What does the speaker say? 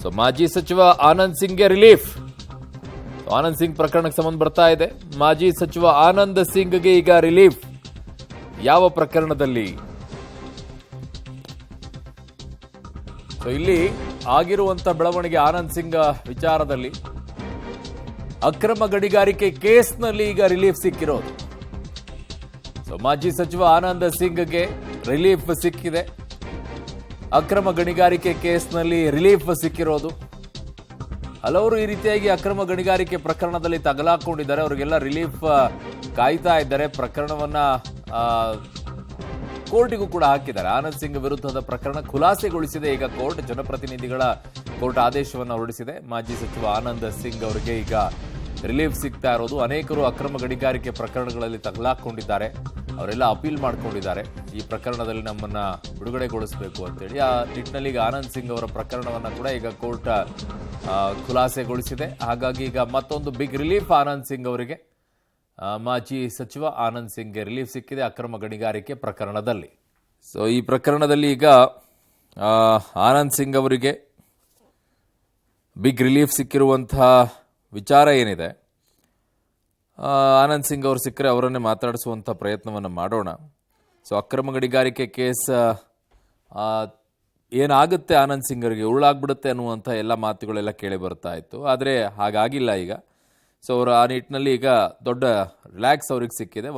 So ಮಾಜಿ ಸಚಿವ Anand ಸಿಂಗ್ಗೆ relief. Anand Singh ಪ್ರಕರಣಕ್ಕೆ ಸಂಬಂಧ ಬರ್ತಾ ಇದೆ. ಮಾಜಿ ಸಚಿವ ಆನಂದ್ ಸಿಂಗ್ಗೆ ಈಗ ರಿಲೀಫ್. ಯಾವ ಪ್ರಕರಣದಲ್ಲಿ? ಸೊ ಇಲ್ಲಿ ಆಗಿರುವಂತ ಬೆಳವಣಿಗೆ ಆನಂದ್ ಸಿಂಗ್ ವಿಚಾರದಲ್ಲಿ ಅಕ್ರಮ ಗಣಿಗಾರಿಕೆ ಕೇಸ್ನಲ್ಲಿ ಈಗ ರಿಲೀಫ್ ಸಿಕ್ಕಿರೋದು. ಸೊ ಮಾಜಿ ಸಚಿವ ಆನಂದ್ ಸಿಂಗ್ಗೆ ರಿಲೀಫ್ ಸಿಕ್ಕಿದೆ. ಅಕ್ರಮ ಗಣಿಗಾರಿಕೆ ಕೇಸ್ನಲ್ಲಿ ರಿಲೀಫ್ ಸಿಕ್ಕಿರೋದು. ಹಲವರು ಈ ರೀತಿಯಾಗಿ ಅಕ್ರಮ ಗಣಿಗಾರಿಕೆ ಪ್ರಕರಣದಲ್ಲಿ ತಗಲಾಕೊಂಡಿದ್ದಾರೆ. ಅವರಿಗೆಲ್ಲ ರಿಲೀಫ್ ಕಾಯ್ತಾ ಇದ್ದಾರೆ. ಪ್ರಕರಣವನ್ನ ಕೋರ್ಟಿಗೂ ಕೂಡ ಹಾಕಿದ್ದಾರೆ. ಆನಂದ್ ಸಿಂಗ್ ವಿರುದ್ಧದ ಪ್ರಕರಣ ಖುಲಾಸೆಗೊಳಿಸಿದೆ ಈಗ ಕೋರ್ಟ್. ಜನಪ್ರತಿನಿಧಿಗಳ ಕೋರ್ಟ್ ಆದೇಶವನ್ನು ಹೊರಡಿಸಿದೆ. ಮಾಜಿ ಸಚಿವ ಆನಂದ್ ಸಿಂಗ್ ಅವರಿಗೆ ಈಗ ರಿಲೀಫ್ ಸಿಗ್ತಾ ಇರೋದು. ಅನೇಕರು ಅಕ್ರಮ ಗಣಿಗಾರಿಕೆ ಪ್ರಕರಣಗಳಲ್ಲಿ ತಗಲಾಕೊಂಡಿದ್ದಾರೆ. ಅವರೆಲ್ಲ ಅಪೀಲ್ ಮಾಡ್ಕೊಂಡಿದ್ದಾರೆ. ಈ ಪ್ರಕರಣದಲ್ಲಿ ನಮ್ಮನ್ನ ಬಿಡುಗಡೆಗೊಳಿಸಬೇಕು ಅಂತೇಳಿ. ಆ ನಿಟ್ಟಿನಲ್ಲಿ ಈಗ ಆನಂದ್ ಸಿಂಗ್ ಅವರ ಪ್ರಕರಣವನ್ನ ಕೂಡ ಈಗ ಕೋರ್ಟ್ ಖುಲಾಸೆಗೊಳಿಸಿದೆ. ಹಾಗಾಗಿ ಈಗ ಮತ್ತೊಂದು ಬಿಗ್ ರಿಲೀಫ್ ಆನಂದ್ ಸಿಂಗ್ ಅವರಿಗೆ. ಮಾಜಿ ಸಚಿವ ಆನಂದ್ ಸಿಂಗ್ಗೆ ರಿಲೀಫ್ ಸಿಕ್ಕಿದೆ ಅಕ್ರಮ ಗಣಿಗಾರಿಕೆ ಪ್ರಕರಣದಲ್ಲಿ. ಸೊ ಈ ಪ್ರಕರಣದಲ್ಲಿ ಈಗ ಆನಂದ್ ಸಿಂಗ್ ಅವರಿಗೆ ಬಿಗ್ ರಿಲೀಫ್ ಸಿಕ್ಕಿರುವಂತಹ ವಿಚಾರ ಏನಿದೆ, ಆನಂದ್ ಸಿಂಗ್ ಅವರು ಸಿಕ್ಕರೆ ಅವರನ್ನೇ ಮಾತಾಡಿಸುವಂಥ ಪ್ರಯತ್ನವನ್ನು ಮಾಡೋಣ. ಸೊ ಅಕ್ರಮ ಗಣಿಗಾರಿಕೆ ಕೇಸ್ ಏನಾಗುತ್ತೆ ಆನಂದ್ ಸಿಂಗ್ ಅವರಿಗೆ, ಉರುಳಾಗ್ಬಿಡುತ್ತೆ ಅನ್ನುವಂಥ ಎಲ್ಲ ಮಾತುಗಳೆಲ್ಲ ಕೇಳಿ ಬರ್ತಾ ಇತ್ತು. ಆದರೆ ಹಾಗಾಗಿಲ್ಲ ಈಗ. ಸೊ ಅವರು ಆ ನಿಟ್ಟಿನಲ್ಲಿ ಈಗ ದೊಡ್ಡ ರಿಲ್ಯಾಕ್ಸ್ ಅವ್ರಿಗೆ ಸಿಕ್ಕಿದೆ.